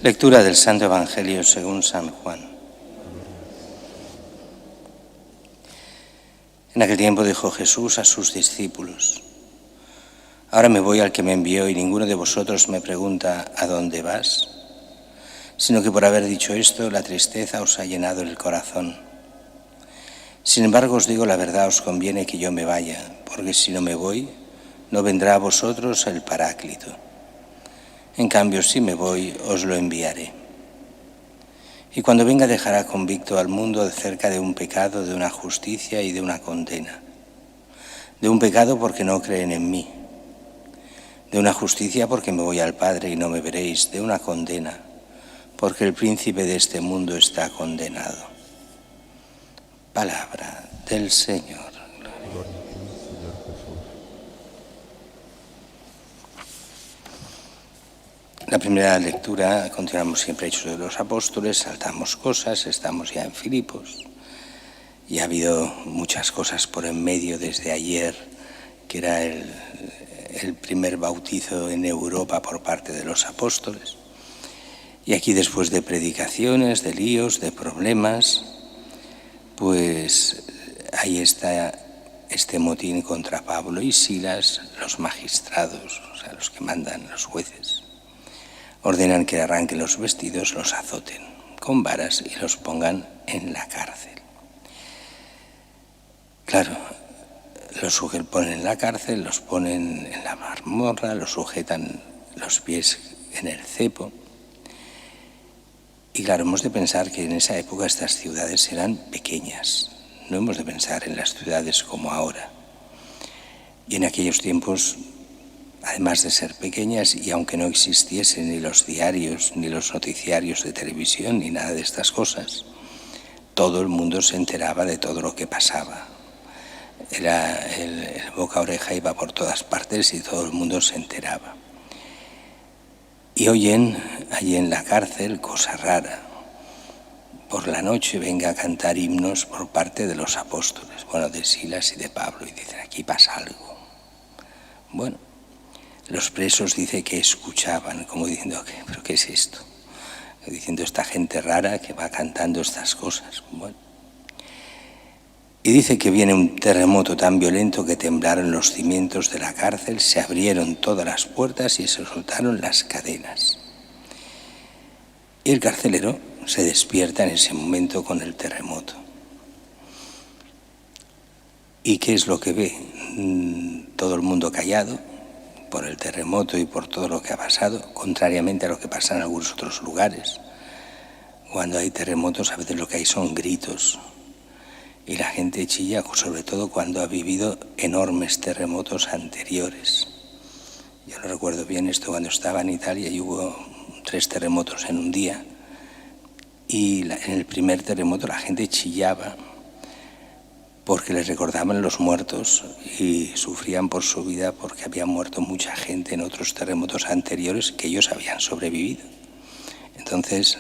Lectura del Santo Evangelio según San Juan. En aquel tiempo dijo Jesús a sus discípulos: Ahora me voy al que me envió y ninguno de vosotros me pregunta ¿a dónde vas? Sino que por haber dicho esto, la tristeza os ha llenado el corazón. Sin embargo, os digo la verdad, os conviene que yo me vaya, porque si no me voy, no vendrá a vosotros el Paráclito. En cambio, si me voy, os lo enviaré. Y cuando venga dejará convicto al mundo acerca de un pecado, de una justicia y de una condena. De un pecado porque no creen en mí. De una justicia porque me voy al Padre y no me veréis. De una condena porque el príncipe de este mundo está condenado. Palabra del Señor. La primera lectura, continuamos siempre Hechos de los Apóstoles, saltamos cosas, estamos ya en Filipos y ha habido muchas cosas por en medio desde ayer, que era el primer bautizo en Europa por parte de los apóstoles. Y aquí, después de predicaciones, de líos, de problemas, pues ahí está este motín contra Pablo y Silas, los magistrados, o sea, los que mandan, los jueces. Ordenan que arranquen los vestidos, los azoten con varas y los pongan en la cárcel. Claro, los ponen en la cárcel, los ponen en la mazmorra, los sujetan los pies en el cepo. Y claro, hemos de pensar que en esa época estas ciudades eran pequeñas. No hemos de pensar en las ciudades como ahora. Y en aquellos tiempos, además de ser pequeñas, y aunque no existiesen ni los diarios, ni los noticiarios de televisión, ni nada de estas cosas, todo el mundo se enteraba de todo lo que pasaba. Era el boca a oreja, iba por todas partes y todo el mundo se enteraba. Y oyen allí en la cárcel cosa rara. Por la noche venga a cantar himnos por parte de los apóstoles, bueno, de Silas y de Pablo, y dicen, aquí pasa algo. Bueno, los presos dice que escuchaban, como diciendo, ¿pero qué es esto? Diciendo, esta gente rara que va cantando estas cosas. Bueno. Y dice que viene un terremoto tan violento que temblaron los cimientos de la cárcel, se abrieron todas las puertas y se soltaron las cadenas. Y el carcelero se despierta en ese momento con el terremoto. ¿Y qué es lo que ve? Todo el mundo callado por el terremoto y por todo lo que ha pasado, contrariamente a lo que pasa en algunos otros lugares. Cuando hay terremotos, a veces lo que hay son gritos. Y la gente chilla, sobre todo cuando ha vivido enormes terremotos anteriores. Yo no recuerdo bien esto cuando estaba en Italia y hubo 3 terremotos en un día. Y en el primer terremoto la gente chillaba porque les recordaban los muertos y sufrían por su vida porque había muerto mucha gente en otros terremotos anteriores que ellos habían sobrevivido. Entonces,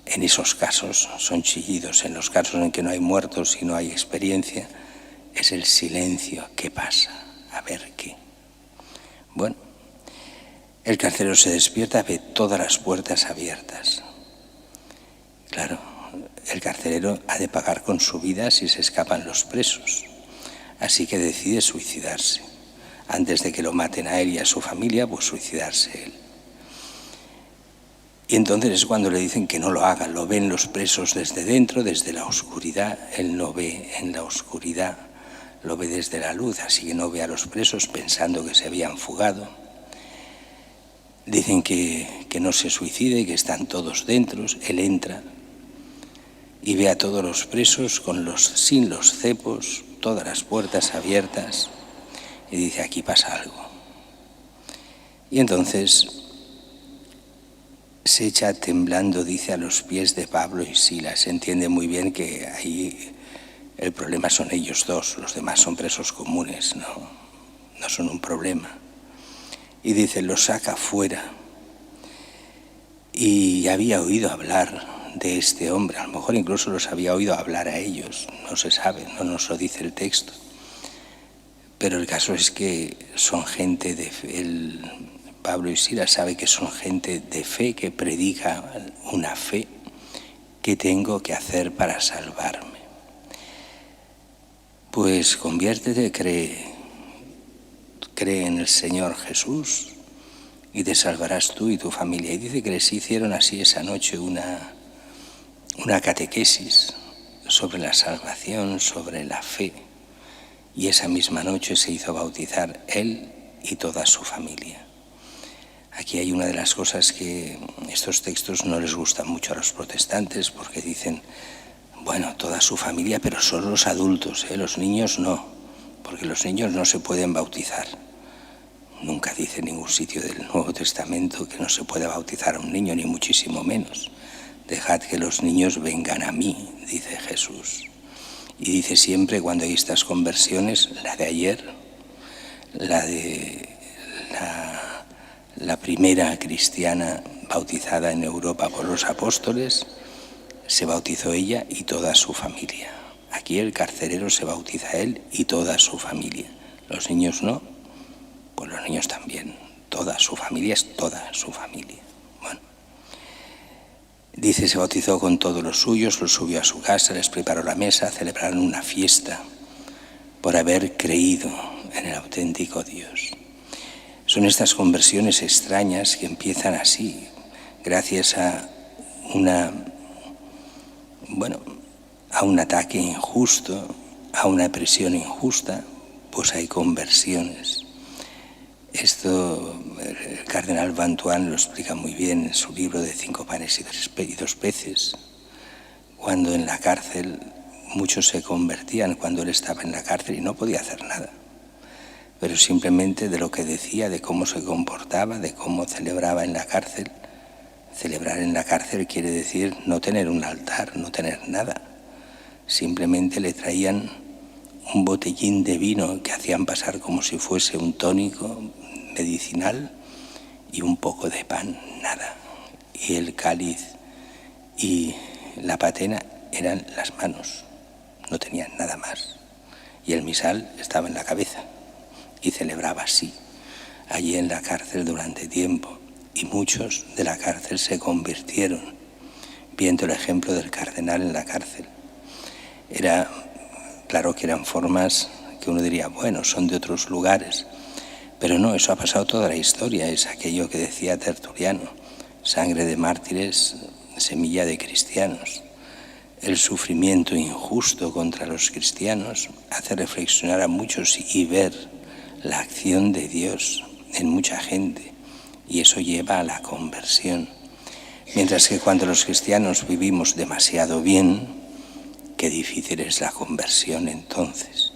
en esos casos son chillidos. En los casos en que no hay muertos y no hay experiencia, es el silencio. ¿Qué pasa? A ver qué. Bueno, el carcelero se despierta, ve todas las puertas abiertas. Claro, el carcelero ha de pagar con su vida si se escapan los presos. Así que decide suicidarse. Antes de que lo maten a él y a su familia, pues suicidarse él. Y entonces es cuando le dicen que no lo haga. Lo ven los presos desde dentro, desde la oscuridad. Él no ve en la oscuridad, lo ve desde la luz, así que no ve a los presos pensando que se habían fugado. Dicen que no se suicide, que están todos dentro. Él entra y ve a todos los presos sin los cepos, todas las puertas abiertas, y dice, aquí pasa algo. Y entonces se echa temblando, dice, a los pies de Pablo y Silas. Se entiende muy bien que ahí el problema son ellos dos, los demás son presos comunes, no son un problema. Y dice, los saca fuera. Y había oído hablar de este hombre, a lo mejor incluso los había oído hablar a ellos, no se sabe, no nos lo dice el texto. Pero el caso es que son gente Pablo y Silas, sabe que son gente de fe, que predica una fe. ¿Qué tengo que hacer para salvarme? Pues conviértete, cree en el Señor Jesús y te salvarás tú y tu familia. Y dice que les hicieron así esa noche una catequesis sobre la salvación, sobre la fe. Y esa misma noche se hizo bautizar él y toda su familia. Aquí hay una de las cosas que estos textos no les gustan mucho a los protestantes, porque dicen, bueno, toda su familia, pero solo los adultos, los niños no, porque los niños no se pueden bautizar. Nunca dice en ningún sitio del Nuevo Testamento que no se pueda bautizar a un niño, ni muchísimo menos. Dejad que los niños vengan a mí, dice Jesús. Y dice siempre, cuando hay estas conversiones, la de ayer, la primera cristiana bautizada en Europa por los apóstoles, se bautizó ella y toda su familia. Aquí el carcelero se bautiza él y toda su familia. Los niños no, pues los niños también. Toda su familia es toda su familia. Bueno, dice, se bautizó con todos los suyos, los subió a su casa, les preparó la mesa, celebraron una fiesta por haber creído en el auténtico Dios. Son estas conversiones extrañas que empiezan así, gracias a un ataque injusto, a una presión injusta, pues hay conversiones. Esto el cardenal Bantuan lo explica muy bien en su libro de 5 panes y 2 peces. Cuando en la cárcel muchos se convertían cuando él estaba en la cárcel y no podía hacer nada, pero simplemente de lo que decía, de cómo se comportaba, de cómo celebraba en la cárcel. Celebrar en la cárcel quiere decir no tener un altar, no tener nada. Simplemente le traían un botellín de vino que hacían pasar como si fuese un tónico medicinal y un poco de pan, nada. Y el cáliz y la patena eran las manos, no tenían nada más. Y el misal estaba en la cabeza y celebraba así, allí en la cárcel durante tiempo. Y muchos de la cárcel se convirtieron, viendo el ejemplo del cardenal en la cárcel. Era claro que eran formas que uno diría, bueno, son de otros lugares, pero no, eso ha pasado toda la historia, es aquello que decía Tertuliano, sangre de mártires, semilla de cristianos. El sufrimiento injusto contra los cristianos hace reflexionar a muchos y ver la acción de Dios en mucha gente, y eso lleva a la conversión. Mientras que cuando los cristianos vivimos demasiado bien, qué difícil es la conversión entonces,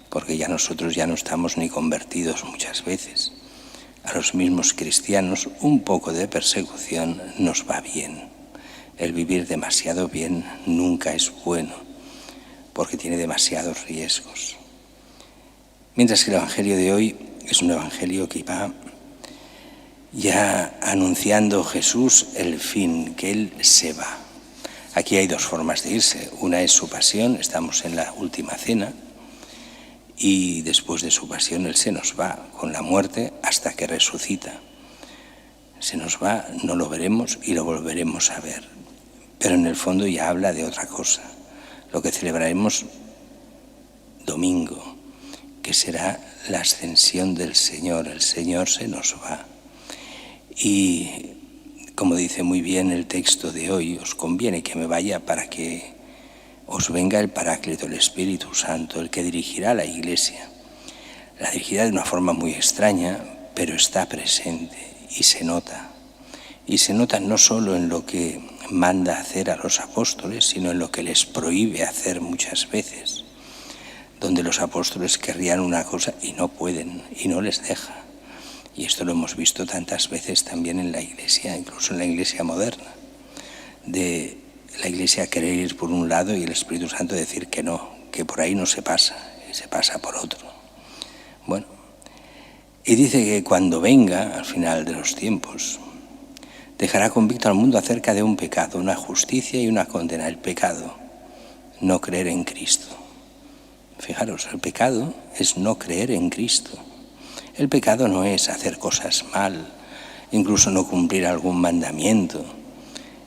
porque ya nosotros ya no estamos ni convertidos muchas veces. A los mismos cristianos un poco de persecución nos va bien. El vivir demasiado bien nunca es bueno, porque tiene demasiados riesgos. Mientras que el Evangelio de hoy es un Evangelio que va ya anunciando Jesús el fin, que Él se va. Aquí hay 2 formas de irse. Una es su pasión, estamos en la última cena, y después de su pasión Él se nos va con la muerte hasta que resucita. Se nos va, no lo veremos y lo volveremos a ver. Pero en el fondo ya habla de otra cosa, lo que celebraremos domingo, que será la ascensión del Señor. El Señor se nos va. Y como dice muy bien el texto de hoy, os conviene que me vaya para que os venga el Paráclito, el Espíritu Santo, el que dirigirá la Iglesia. La dirigirá de una forma muy extraña, pero está presente y se nota. Y se nota no solo en lo que manda hacer a los apóstoles, sino en lo que les prohíbe hacer muchas veces, donde los apóstoles querrían una cosa y no pueden, y no les deja. Y esto lo hemos visto tantas veces también en la Iglesia, incluso en la Iglesia moderna, de la Iglesia querer ir por un lado y el Espíritu Santo decir que no, que por ahí no se pasa, y se pasa por otro. Bueno, y dice que cuando venga, al final de los tiempos, dejará convicto al mundo acerca de un pecado, una justicia y una condena. El pecado, no creer en Cristo. Fijaros, el pecado es no creer en Cristo. El pecado no es hacer cosas mal, incluso no cumplir algún mandamiento.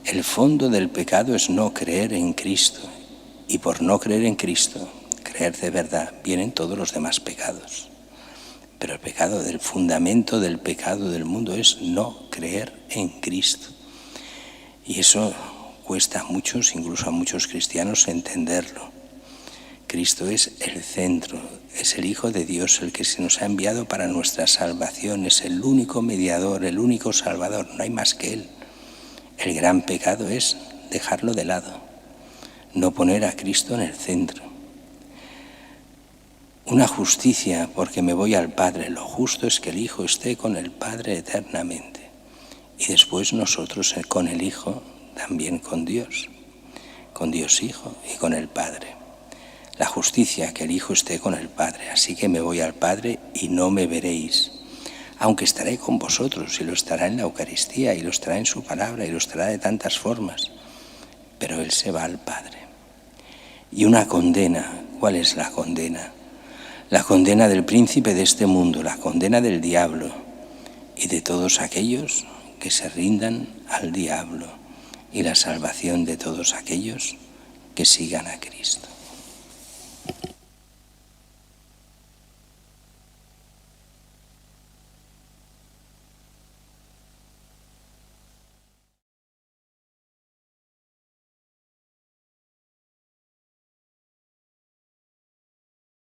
El fondo del pecado es no creer en Cristo. Y por no creer en Cristo, creer de verdad, vienen todos los demás pecados. Pero el pecado, del fundamento del pecado del mundo es no creer en Cristo. Y eso cuesta a muchos, incluso a muchos cristianos, entenderlo. Cristo es el centro, es el Hijo de Dios, el que se nos ha enviado para nuestra salvación, es el único mediador, el único salvador, no hay más que Él. El gran pecado es dejarlo de lado, no poner a Cristo en el centro. Una justicia porque me voy al Padre, lo justo es que el Hijo esté con el Padre eternamente y después nosotros con el Hijo también con Dios Hijo y con el Padre. La justicia, que el Hijo esté con el Padre, así que me voy al Padre y no me veréis, aunque estaré con vosotros y lo estará en la Eucaristía y lo estará en su palabra y lo estará de tantas formas, pero Él se va al Padre. Y una condena, ¿cuál es la condena? La condena del príncipe de este mundo, la condena del diablo y de todos aquellos que se rindan al diablo y la salvación de todos aquellos que sigan a Cristo.